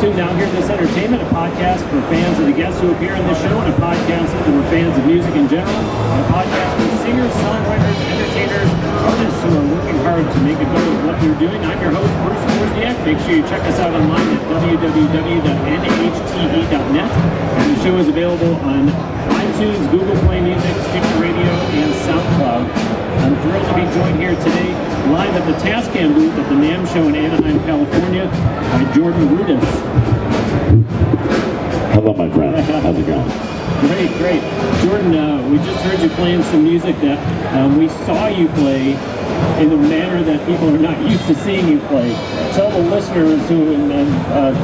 to Now Hear This Entertainment, a podcast for fans of the guests who appear in this show, and a podcast for fans of music in general, and a podcast for singers, songwriters, entertainers, artists who are working hard to make a go of what they're doing. I'm your host, Bruce Wozniak. Make sure you check us out online at www.nhte.net. And the show is available on iTunes, Google Play Music, Stitcher Radio, and SoundCloud. I'm thrilled to be joined here today, live at the Tascam booth at the NAMM show in Anaheim, California, by Jordan Rudess. Hello, my friend. How's it going? Great. Jordan, we just heard you playing some music that we saw you play in a manner that people are not used to seeing you play. Tell the listeners and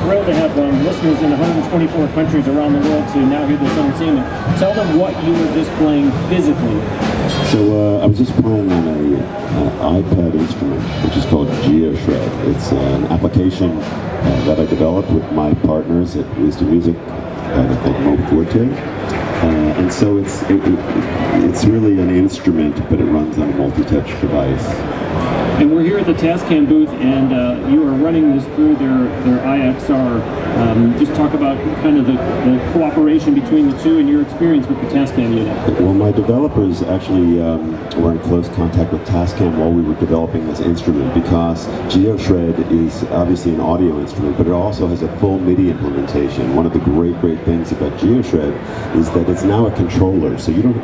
thrilled to have listeners in 124 countries around the world to now hear this entertainment. Tell them what you were just playing physically. So I was just playing on an iPad instrument, which is called GeoShred. It's an application that I developed with my partners at Wisdom Music. They're called Moforte. And so it's really an instrument, but it runs on a multi-touch device. And we're here at the Tascam booth, and you are running this through their IXR. Just talk about kind of the cooperation between the two and your experience with the Tascam unit. Well, my developers actually were in close contact with Tascam while we were developing this instrument, because GeoShred is obviously an audio instrument, but it also has a full MIDI implementation. One of the great things about GeoShred is that it's now a controller. So you don't,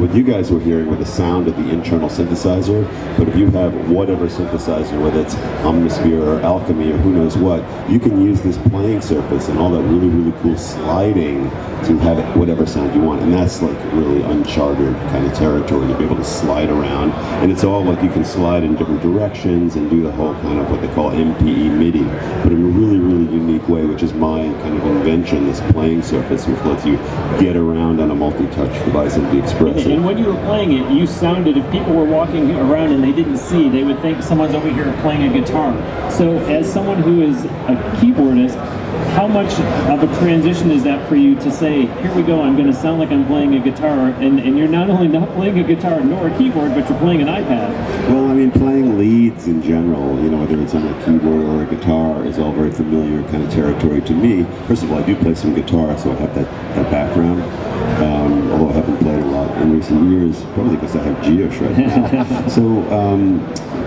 what you guys were hearing with the sound of the internal synthesizer, but if you have whatever synthesizer, whether it's Omnisphere or Alchemy or who knows what, you can use this playing surface and all that really cool sliding to have whatever sound you want. And that's like really uncharted kind of territory, to be able to slide around. And it's all like you can slide in different directions and do the whole kind of what they call MPE MIDI, but in a really unique way, which is my kind of invention, this playing surface, which lets you get around on a multi-touch device and be expressive. And when you were playing it, you sounded, if people were walking around and they didn't see, they would think someone's over here playing a guitar. So as someone who is a keyboardist, how much of a transition is that for you to say, here we go, I'm going to sound like I'm playing a guitar, and you're not only not playing a guitar nor a keyboard, but you're playing an iPad? Well, I mean, playing leads in general, whether it's on a keyboard or a guitar, is all very familiar kind of territory to me. First of all, I do play some guitar, so I have that background. Although I haven't played a lot in recent years, probably because I have GeoShred now. So,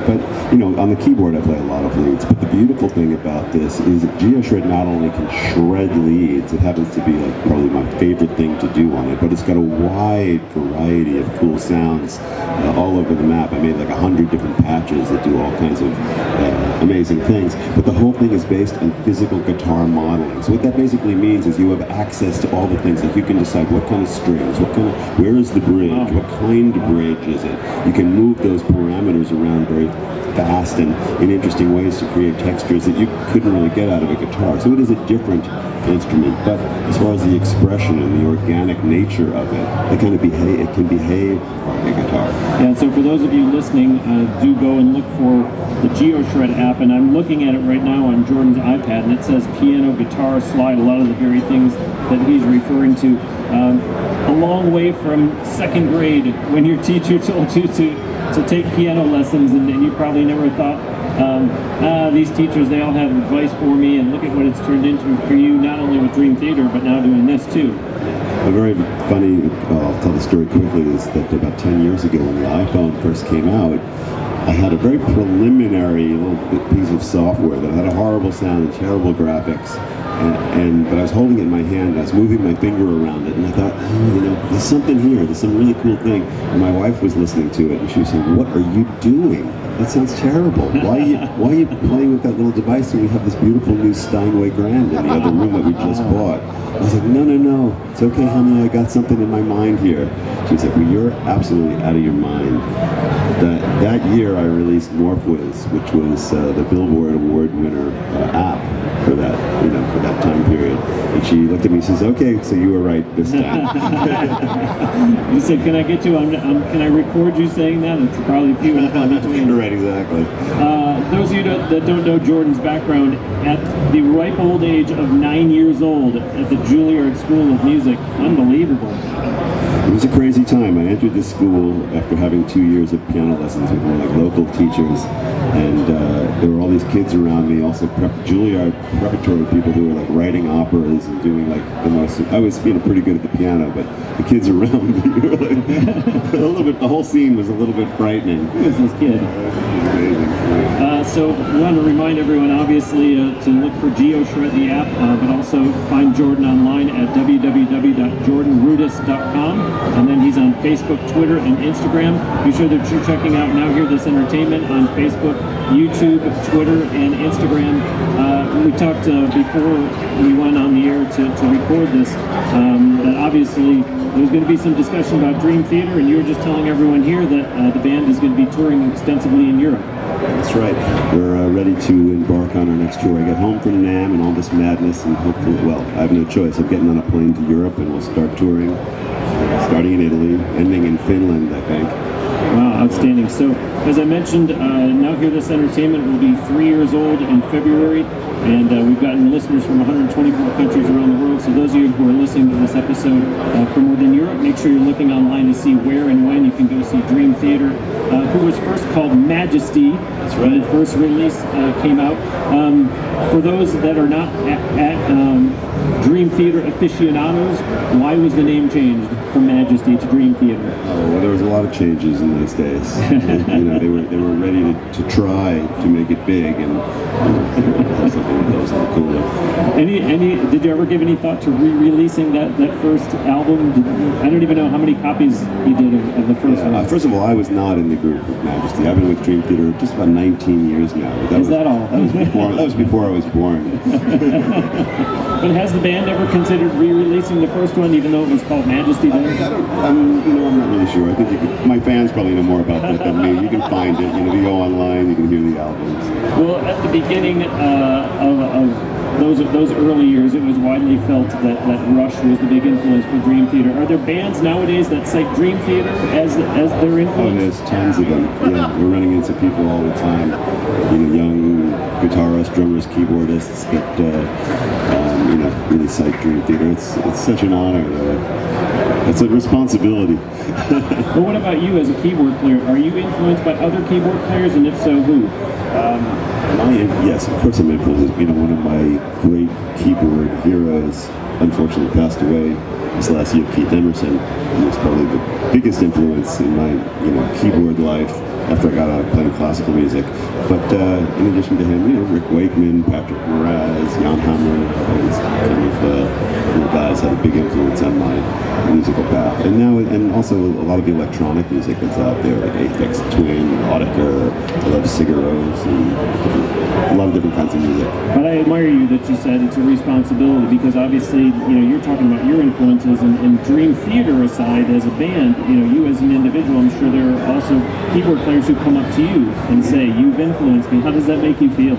but on the keyboard I play a lot of leads. But the beautiful thing about this is that GeoShred not only can shred leads, it happens to be like probably my favorite thing to do on it, but it's got a wide variety of cool sounds all over the map. I made like 100 different patches that do all kinds of amazing things. But the whole thing is based on physical guitar modeling. So what that basically means is you have access to all the things. Like you can decide what kind of strings, where is the bridge, what kind of bridge is it. You can move those parameters around very fast and in interesting ways to create textures that you couldn't really get out of a guitar. So it is a different instrument, but as far as the expression and the organic nature of it, it can behave like a guitar. Yeah, so for those of you listening, do go and look for the GeoShred app, and I'm looking at it right now on Jordan's iPad, and it says piano, guitar, slide, a lot of the very things that he's referring to. A long way from second grade, when your teacher told you to take piano lessons, and you probably never thought, these teachers, they all have advice for me, and look at what it's turned into for you, not only with Dream Theater, but now doing this too. A very funny, I'll tell the story quickly, is that about 10 years ago when the iPhone first came out, I had a very preliminary little piece of software that had a horrible sound and terrible graphics. But I was holding it in my hand, and I was moving my finger around it, and I thought, there's something here, there's some really cool thing. And my wife was listening to it, and she was saying, what are you doing? That sounds terrible. Why are you playing with that little device when we have this beautiful new Steinway Grand in the other room that we just bought? I was like, no, it's okay, honey, I got something in my mind here. She was like, well, you're absolutely out of your mind. That year I released MorphWiz, which was the Billboard Award winner app for that, for that time period. And she looked at me and says, okay, so you were right this time. You said, can I get you, can I record you saying that? It's probably a few in between. Right, exactly. Those of you that don't know Jordan's background, at the ripe old age of 9 years old at the Juilliard School of Music, unbelievable. It was a crazy time. I entered this school after having 2 years of piano lessons with more like local teachers, and there were all these kids around me, also Juilliard preparatory people who were like writing operas and doing like the most. I was pretty good at the piano, but the kids around me were like a little bit. The whole scene was a little bit frightening. Who is this kid? So we want to remind everyone, obviously, to look for GeoShred, the app, but also find Jordan online at www.jordanrudess.com, and then he's on Facebook, Twitter, and Instagram. Be sure that you're checking out Now Hear This Entertainment on Facebook, YouTube, Twitter, and Instagram. We talked before we went on the air to record this, that obviously there's going to be some discussion about Dream Theater, and you were just telling everyone here that the band is going to be touring extensively in Europe. That's right. We're ready to embark on our next tour. I get home from NAMM and all this madness, and hopefully, well, I have no choice. I'm getting on a plane to Europe, and we'll start touring, starting in Italy, ending in Finland, I think. Wow, outstanding. So, as I mentioned, Now Hear This Entertainment will be 3 years old in February, and we've gotten listeners from 124 countries around the world. So those of you who are listening to this episode from within Europe, make sure you're looking online to see where and when you can go see Dream Theater, who was first called Majesty. That's right. When the first release came out. For those that are not at Dream Theater aficionados, why was the name changed from Majesty to Dream Theater? Oh, well, there was a lot of changes in those days. They were ready to try to make it big, and something that was a little cooler. Did you ever give any thought to re-releasing that first album? I don't even know how many copies you did of the first one. First of all, I was not in the group with Majesty. I've been with Dream Theater just about 19 years now. That all? That was before I was born. But has the band ever considered re-releasing the first one, even though it was called Majesty then? I'm not really sure. I think my fans probably know more about that than me. You can find it. If you go online, you can hear the albums. Well, at the beginning of those early years, it was widely felt that Rush was the big influence for Dream Theater. Are there bands nowadays that cite Dream Theater as their influence? Oh, there's tons of them. Yeah, we're running into people all the time. Young guitarists, drummers, keyboardists that really cite Dream Theater. It's such an honor. It's a responsibility. Well, what about you as a keyboard player? Are you influenced by other keyboard players, and if so, who? Yes, of course I'm influenced. One of my great keyboard heroes unfortunately passed away this last year, Keith Emerson. He was probably the biggest influence in my keyboard life after I got out of playing classical music. But in addition to him, Rick Wakeman, Patrick Moraz, Jan Hammer, all these kind of cool guys had a big influence on my musical path. And also a lot of the electronic music that's out there, like Aphex Twin, Auditor, I love Sigur Rós, and a lot of different kinds of music. But I admire you that you said it's a responsibility, because obviously, you're talking about your influences, and Dream Theater aside, as a band, you as an individual, I'm sure there are also keyboard players who come up to you and say, "You've influenced me." How does that make you feel?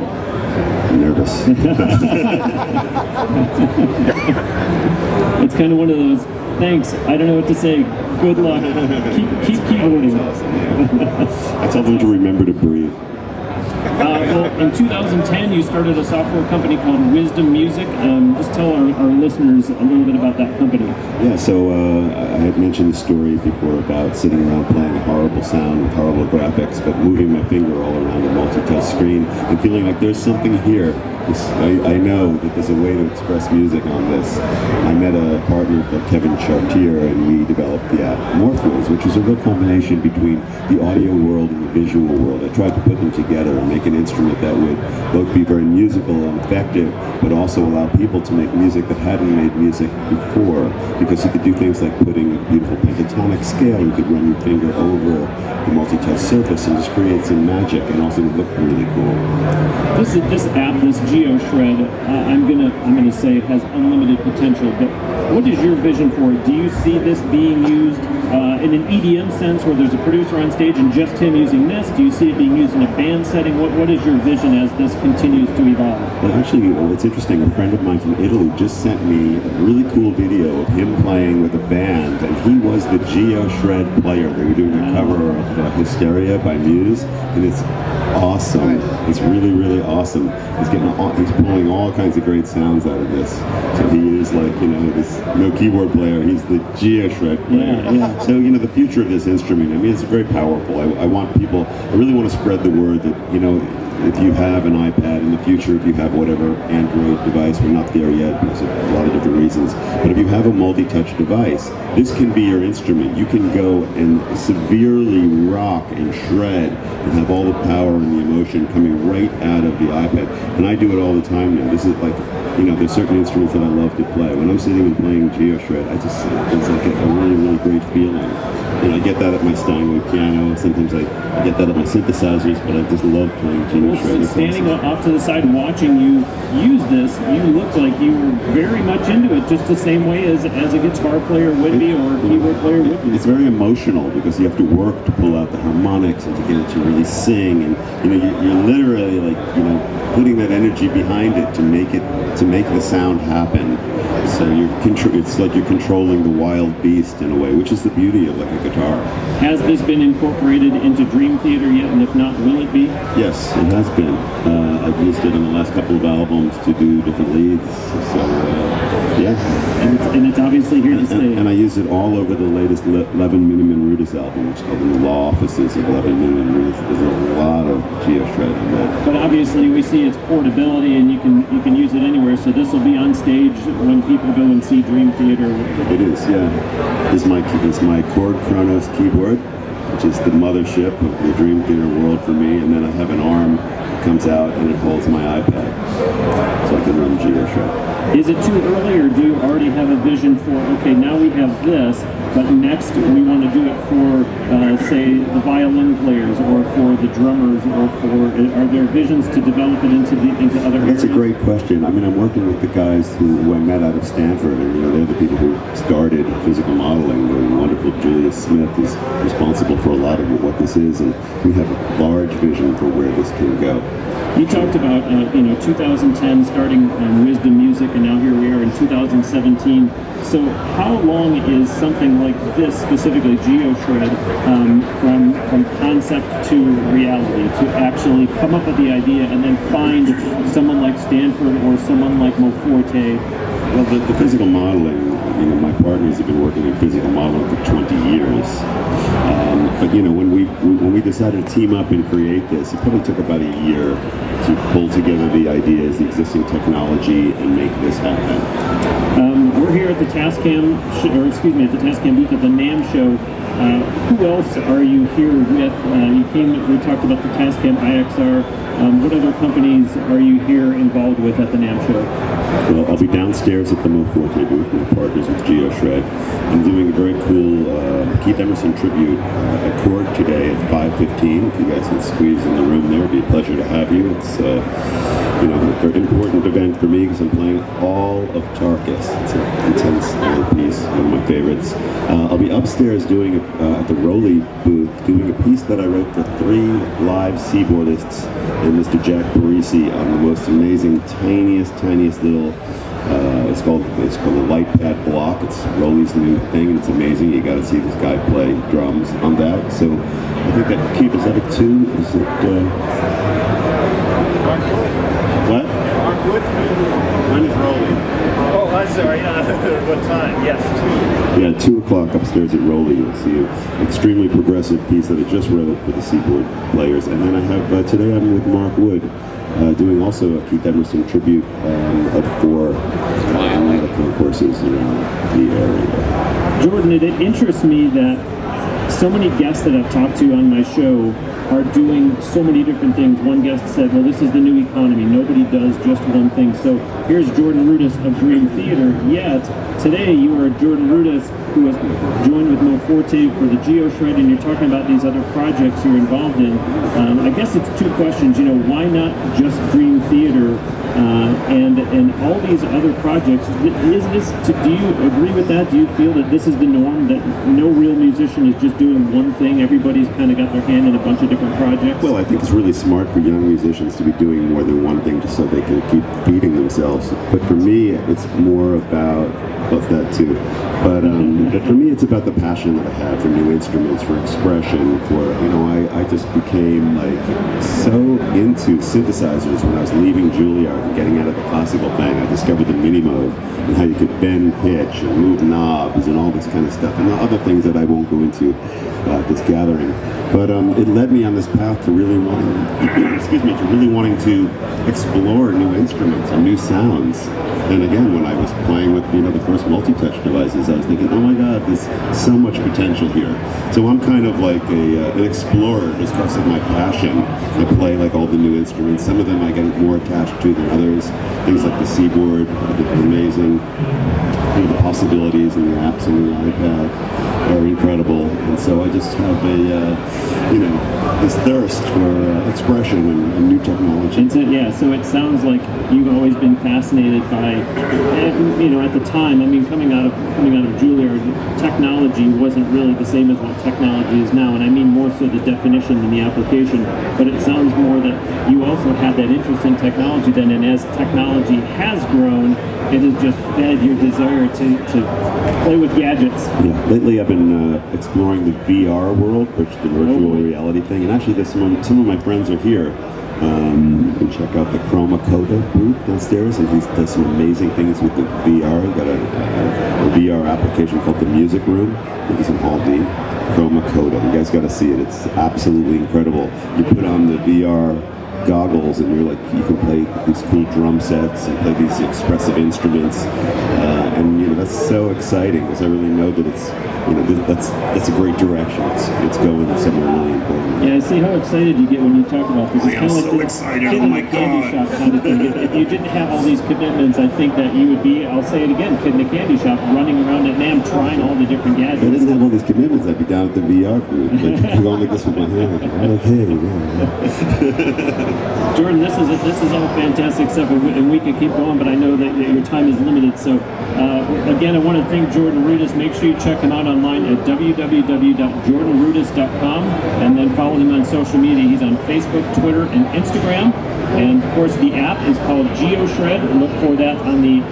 Nervous. It's kind of one of those, thanks, I don't know what to say, good luck, keep keyboarding. I tell them to remember to breathe. Well, in 2010, you started a software company called Wisdom Music. Just tell our listeners a little bit about that company. Yeah, so I had mentioned the story before about sitting around playing a horrible sound with horrible graphics, but moving my finger all around a multi-touch screen and feeling like there's something here. I know that there's a way to express music on this. I met a partner called Kevin Chartier, and we developed the app Morphwaves, which is a real combination between the audio world and the visual world. I tried to put them together and make an instrument that would both be very musical and effective, but also allow people to make music that hadn't made music before, because you could do things like putting a beautiful pentatonic scale. You could run your finger over the multi-touch surface and just create some magic, and also would look really cool. This app, this GeoShred, I'm gonna say it has unlimited potential. But what is your vision for it? Do you see this being used in an EDM sense, where there's a producer on stage and just him using this? Do you see it being used in a band setting? What is your vision as this continues to evolve? Well, actually, it's interesting. A friend of mine from Italy just sent me a really cool video of him playing with a band, and he was the GeoShred player. They were doing a cover of Hysteria by Muse, and it's awesome. It's really, really awesome. He's getting he's pulling all kinds of great sounds out of this. So he is like, this no keyboard player. He's the GeoShred player. Yeah. So, the future of this instrument, I mean, it's very powerful. I want people, I really want to spread the word that, if you have an iPad in the future, if you have whatever Android device, we're not there yet because of a lot of different reasons, but if you have a multi-touch device, this can be your instrument. You can go and severely rock and shred and have all the power and the emotion coming right out of the iPad. And I do it all the time now. This is like, there's certain instruments that I love to play. When I'm sitting and playing GeoShred, it's like a really, really great feeling. I get that at my Steinway piano. Sometimes I get that at my synthesizers, but I just love playing GeoShred. Standing off to the side watching you use this, you looked like you were very much into it, just the same way as a guitar player would be or a keyboard player would be. It's very emotional because you have to work to pull out the harmonics and to get it to really sing, and you're literally like putting that energy behind it to make the sound happen. So it's like you're controlling the wild beast in a way, which is the beauty of like a guitar. Has this been incorporated into Dream Theater yet? And if not, will it be? Yes, it has been. I've used it in the last couple of albums to do different leads. So yeah. And it's obviously here to stay. And I use it all over the latest Levin Miniman Rudess album, which is called The Law Offices of Levin Miniman Rudess. There's a lot of GeoShred in that. But obviously we see its portability and you can use it anywhere. So this will be on stage when people go and see Dream Theater. It is, yeah. This is my Chord Kronos keyboard, which is the mothership of the Dream Theater world for me. And then I have an arm that comes out and it holds my iPad, so I can run GeoShred. Is it too early, or do you already have a vision for, okay, now we have this, but next we want to do it for, say, the violin players, or for the drummers, or are there visions to develop it into other areas? That's a great question. I mean, I'm working with the guys who I met out of Stanford, and they're the people who started physical modeling. The wonderful Julius Smith is responsible for a lot of what this is, and we have a large vision for where this can go. You talked about 2010 starting Wisdom Music, and now here we are in 2017. So how long is something like this, specifically GeoShred, from concept to reality, to actually come up with the idea and then find someone like Stanford or someone like Moforte? Well, the physical modeling, my partners have been working in physical modeling for 20 years. But when we decided to team up and create this, it probably took about a year to pull together the ideas, the existing technology, and make this happen. We're here at the Tascam, at the Tascam booth at the NAMM show. Who else are you here with? We talked about the Tascam IXR. What other companies are you here involved with at the NAMM show? Well, I'll be downstairs at the Moforte booth with partners with GeoShred. I'm doing a very cool Keith Emerson tribute at Chord today at 5:15. If you guys can squeeze in the room there, it'd be a pleasure to have you. It's a very important event for me because I'm playing all of Tarkus. It's an intense little piece, one of my favorites. I'll be upstairs doing at the Rowley booth, doing a piece that I wrote for 3 live keyboardists and Mr. Jack Parisi on the most amazing, tiniest little. It's called the Light Pad Block. It's Rowley's new thing, and it's amazing. You got to see this guy play drums on that. So I think that Keith, is that a 2? Is it? What? Mark Wood? Mine is Rowley. Oh, I'm sorry. What time? Yes, 2. Yeah, 2 o'clock upstairs at Rowley. You'll see an extremely progressive piece that I just wrote for the keyboard players. And then I have, today I'm with Mark Wood, doing also a Keith Emerson tribute of 4 violin concourses around the area. Jordan, it interests me that so many guests that I've talked to on my show are doing so many different things. One guest said, well, this is the new economy. Nobody does just one thing. So here's Jordan Rudess of Dream Theater. Yet, today you are Jordan Rudess, who has joined with Moforte for the GeoShred, and you're talking about these other projects you're involved in. I guess it's 2 questions. Why not just Dream Theater and all these other projects? Do you agree with that? Do you feel that this is the norm, that no real musician is just doing one thing? Everybody's kind of got their hand in a bunch of different projects? Well, I think it's really smart for young musicians to be doing more than one thing just so they can keep feeding themselves. But for me, it's more about that too. But But for me, it's about the passion that I have for new instruments, for expression, for, you know, I just became like so into synthesizers when I was leaving Juilliard and getting out of the classical thing. I discovered the mini mode and how you could bend pitch and move knobs and all this kind of stuff, and other things that I won't go into at this gathering. But it led me on this path to really wanting, excuse me, to really wanting to explore new instruments and new sounds. And again, when I was playing with, you know, the first multi-touch devices, I was thinking, oh my God, there's so much potential here. So I'm kind of like an explorer just because of my passion. I play like all the new instruments. Some of them I get more attached to than others. Things like the Seaboard, I think are amazing. You know, the possibilities and the apps on the iPad are incredible. And so I just have you know, this thirst for expression and new technology. Yeah, so it sounds like you've always been fascinated by, you know, at the time, I mean, coming out of Juilliard, technology wasn't really the same as what technology is now, and I mean more so the definition than the application, but it sounds more that you also had that interest in technology then, and as technology has grown, it has just fed your desire to play with gadgets. Yeah, lately I've been exploring the VR world, which is the virtual reality thing, and actually there's some of my friends are here. You can check out the Chroma Coda booth downstairs, and he does some amazing things with the VR. He's got a VR application called the Music Room. I think it's in Hall D. Chroma Coda. You guys got to see it. It's absolutely incredible. You put on the VR goggles and you're like, you can play these cool drum sets and play these expressive instruments, and you know, that's so exciting because I really know that it's, you know, that's a great direction. It's going somewhere really important. Yeah, I see how excited you get when you talk about this. It's I am kind of so like excited. kid Oh in my the candy God. shop kind of thing. If you didn't have all these commitments, I think that you would be, I'll say it again, kid in the candy shop, running around at NAMM trying all the different If I gadgets. didn't have all these commitments, I'd be down at the VR booth, like going like this with my hand. Like, hey, yeah. Jordan, this is all fantastic stuff, and we could keep going, but I know that your time is limited. So, again, I want to thank Jordan Rudess. Make sure you check him out online at www.jordanrudess.com, and then follow him on social media. He's on Facebook, Twitter, and Instagram. And of course, the app is called GeoShred. Look for that on the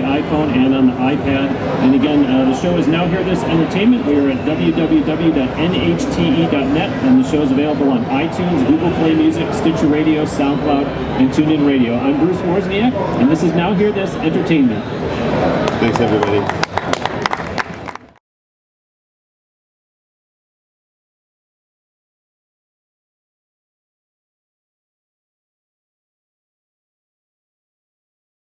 iPhone and on the iPad. And again, the show is Now Hear This Entertainment. We are at www.nhte.net, and the show is available on iTunes, Google Play Music, Stitcher Radio, SoundCloud, and TuneIn Radio. I'm Bruce Wozniak, and this is Now Hear This Entertainment. Thanks, everybody.